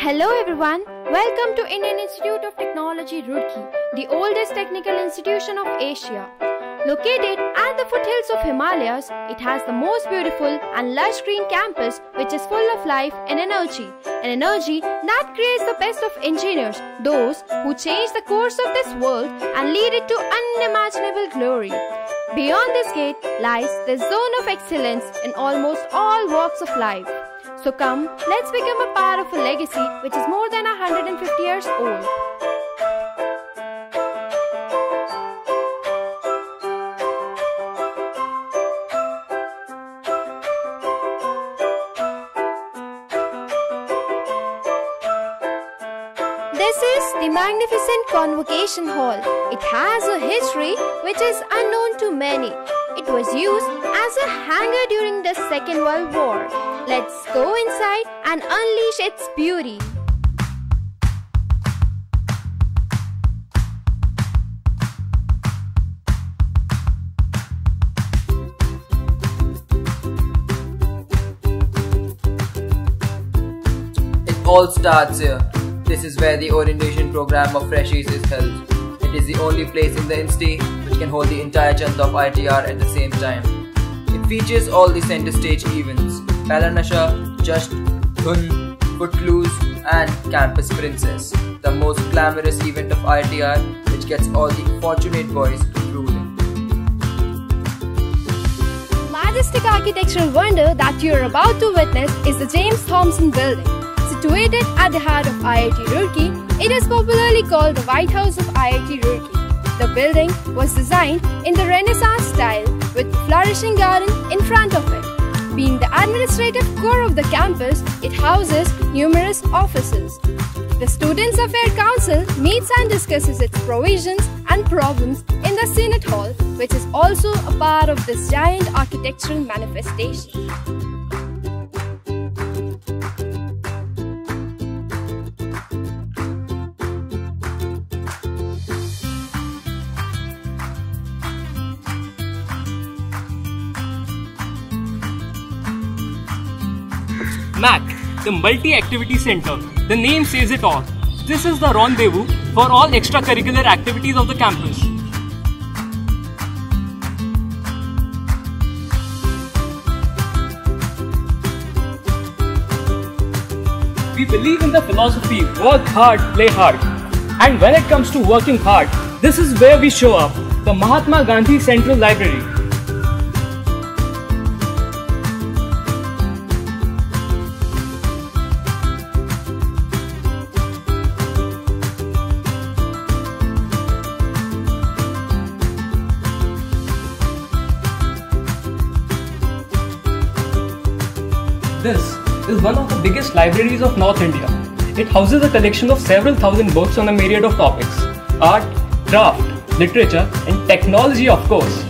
Hello everyone, welcome to Indian Institute of Technology Roorkee, the oldest technical institution of Asia. Located at the foothills of Himalayas, it has the most beautiful and lush green campus which is full of life and energy. An energy that creates the best of engineers, those who change the course of this world and lead it to unimaginable glory. Beyond this gate lies the zone of excellence in almost all walks of life. So come, let's become a part of a legacy which is more than 150 years old. This is the magnificent Convocation Hall. It has a history which is unknown to many. It was used as a hangar during the Second World War. Let's go inside and unleash its beauty. It all starts here. This is where the orientation program of Freshies is held. It is the only place in the Insti which can hold the entire chunk of ITR at the same time. It features all the center stage events: Pehla Nasha, Just, Dhun, Footloose and Campus Princess, the most glamorous event of ITR which gets all the fortunate boys drooling. Majestic architectural wonder that you are about to witness is the James Thomson Building. Situated at the heart of IIT Roorkee, it is popularly called the White House of IIT Roorkee. The building was designed in the Renaissance style with a flourishing garden in front of it. Being the administrative core of the campus, it houses numerous offices. The Students' Affairs Council meets and discusses its provisions and problems in the Senate Hall, which is also a part of this giant architectural manifestation. MAC, the Multi-Activity Center. The name says it all. This is the rendezvous for all extracurricular activities of the campus. We believe in the philosophy, work hard, play hard. And when it comes to working hard, this is where we show up, the Mahatma Gandhi Central Library. This is one of the biggest libraries of North India. It houses a collection of several thousand books on a myriad of topics: art, craft, literature, and technology, of course.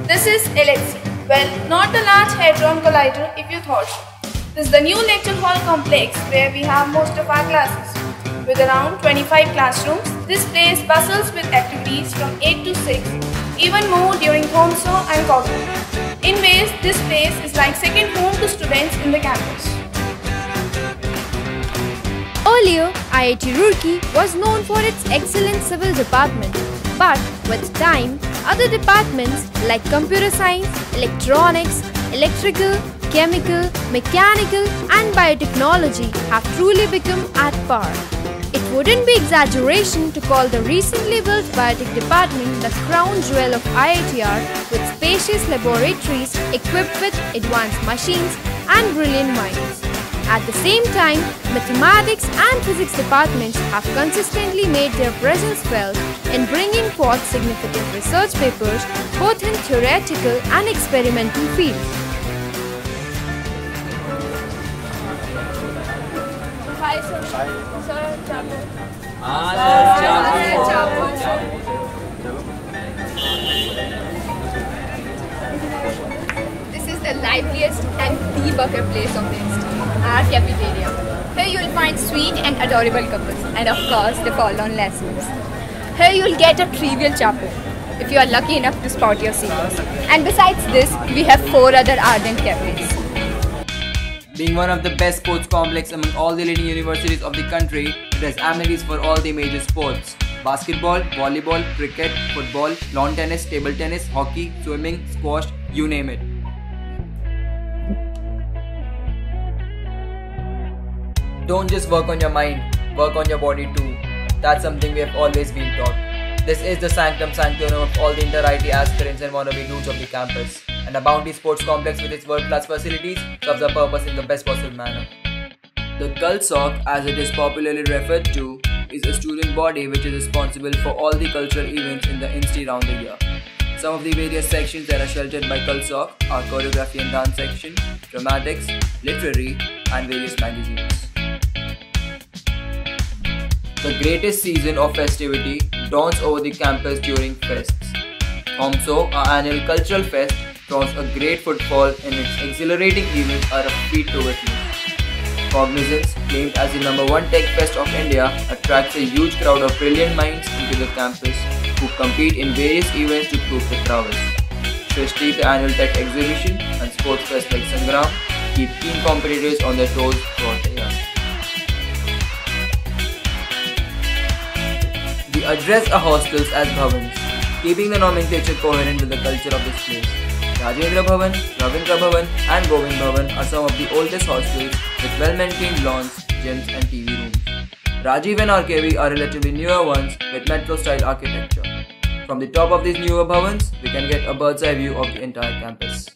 This is LHC. Well, not the Large Hadron Collider if you thought so. This is the new lecture hall complex where we have most of our classes. With around 25 classrooms, this place bustles with activities from 8 to 6, even more during Thomso and Cosmo. In ways, this place is like second home to students in the campus. Earlier, IIT Roorkee was known for its excellent civil department. But with time, other departments like computer science, electronics, electrical, chemical, mechanical and biotechnology have truly become at par. It wouldn't be exaggeration to call the recently built biotech department the crown jewel of IITR, with spacious laboratories equipped with advanced machines and brilliant minds. At the same time, mathematics and physics departments have consistently made their presence felt in bringing forth significant research papers both in theoretical and experimental fields. Hi, sir. Sir, Chapu. This is the liveliest and the burger place of the institute, our cafeteria. Here you will find sweet and adorable couples, and of course the fall-on lessons. Here you will get a trivial chapu if you are lucky enough to spot your seniors. And besides this, we have 4 other ardent cafes. Being one of the best sports complex among all the leading universities of the country, it has amenities for all the major sports: basketball, volleyball, cricket, football, lawn tennis, table tennis, hockey, swimming, squash, you name it. Don't just work on your mind, work on your body too. That's something we have always been taught. This is the sanctum sanctorum of all the inter-IT aspirants and wannabe dudes of the campus. And a Bounty Sports Complex with its world-class facilities serves a purpose in the best possible manner. The Cultsoc, as it is popularly referred to, is a student body which is responsible for all the cultural events in the Insti round the year. Some of the various sections that are sheltered by Cultsoc are choreography and dance section, dramatics, literary, and various magazines. The greatest season of festivity dawns over the campus during fests. HOMSO, our annual cultural fest, draws a great footfall and its exhilarating events are a feat to witness. Cognizance, claimed as the #1 tech fest of India, attracts a huge crowd of brilliant minds into the campus who compete in various events to prove their prowess. Shrishti, the annual tech exhibition, and sports fest like Sangram keep keen competitors on their toes throughout the year. We address our hostels as bhavans, keeping the nomenclature coherent with the culture of this place. Rajendra Bhavan, Ravindra Bhavan, and Govind Bhavan are some of the oldest hostels with well-maintained lawns, gyms, and TV rooms. Rajiv and RKV are relatively newer ones with metro-style architecture. From the top of these newer bhavans, we can get a bird's-eye view of the entire campus.